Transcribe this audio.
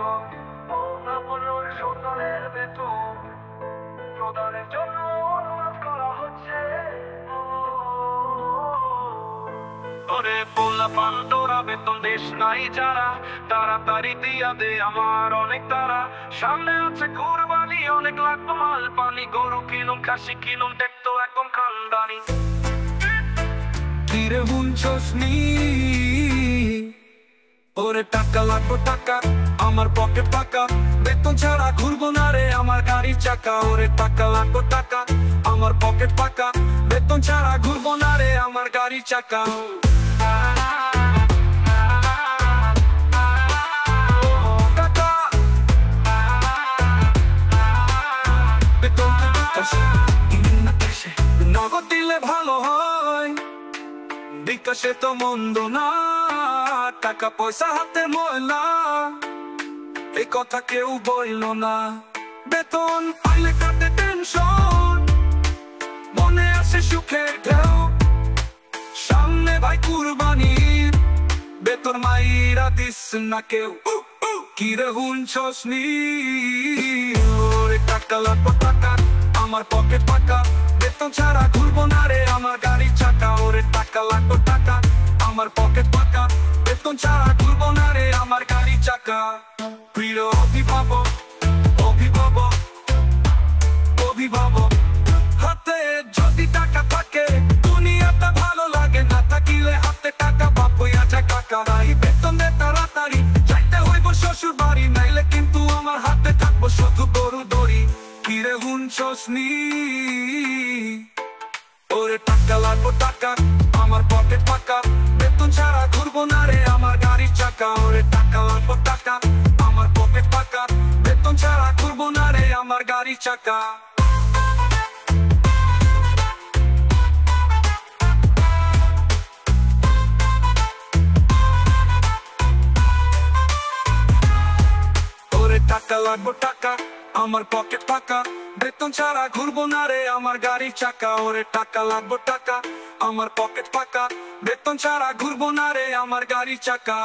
বেতন, না বলুন সন্তানের বেতন প্রদানের জন্য অনুরোধ করা হচ্ছে। ওরে পোলা পান্ডোরা বেতন দেশ নাই যারা, তাড়াতাড়ি দিয়া দে আমার অনেক তারা। সামনে আছে কুরবানি, অনেক লাগবে মাল পানি, গরু কিনুন খাসি কিনুন দেখতো একদম খানদানি। তীরে বুনছস নি ওরে টাকা লাগবে টাকা, আমার পকেট ফাঁকা, বেতন ছাড়া ঘুরবো না রে আমার গাড়ির চাকা। ওরে টাকা লাগবে টাকা, আমার পকেট ফাঁকা, বেতন ছাড়া ঘুরবো না রে আমার গাড়ির চাকা। নগদ দিলে ভালো হয়, বিকাশে তো মন্দ না, টাকা পয়সা হাতে ময়লা, এই কথা কেউ বইল না। বেতন পাইলে কাটে টেনশন, মনে আসে সুখের ঢেউ, সামনে ভাই কুরবানির, বেতন মাইরা দিস না কেউ। কিরে হুনছস নি ওরে টাকা লাগবে টাকা, আমার পকেট ফাঁকা, বেতন ছাড়া ঘুরবো না রে আমার গাড়ির চাকা। ওরে টাকা লাগবে টাকা, আমার পকেট ফাঁকা, বেতন ছাড়া ঘুরবো না রে আমার গাড়ির চাকা। প্রিয় অভিভাবক অভিভাবক অভিভাবক, হাতে যদি টাকা থাকে দুনিয়াটা ভালো লাগে, না থাকিলে হাতে টাকা বাপ হইয়া যায় কাকা। এই বেতন দে তাড়াতাড়ি, যাইতে হইব শ্বশুর বাড়ি, নাইলে কিন্তু আমার হাতে থাকবো শুধু গরু দড়ি। কিরে হুনছস নি ওরে টাকা লাগবে টাকা, আমার পকেট ফাঁকা, বেতন ছাড়া ঘুরবো না রে আমার গাড়ির চাকা। ওরে টাকা লাগবে টাকা, আমার পকেট ফাঁকা, বেতন ছাড়া ঘুরবো না রে আমার গাড়ির চাকা। ওরে টাকা লাগবে টাকা, আমার পকেট ফাঁকা, বেতন ছাড়া ঘুরবো না রে আমার গাড়ির চাকা। ওরে টাকা লাগবে টাকা, আমার পকেট ফাঁকা, বেতন ছাড়া ঘুরবো না রে আমার গাড়ির চাকা।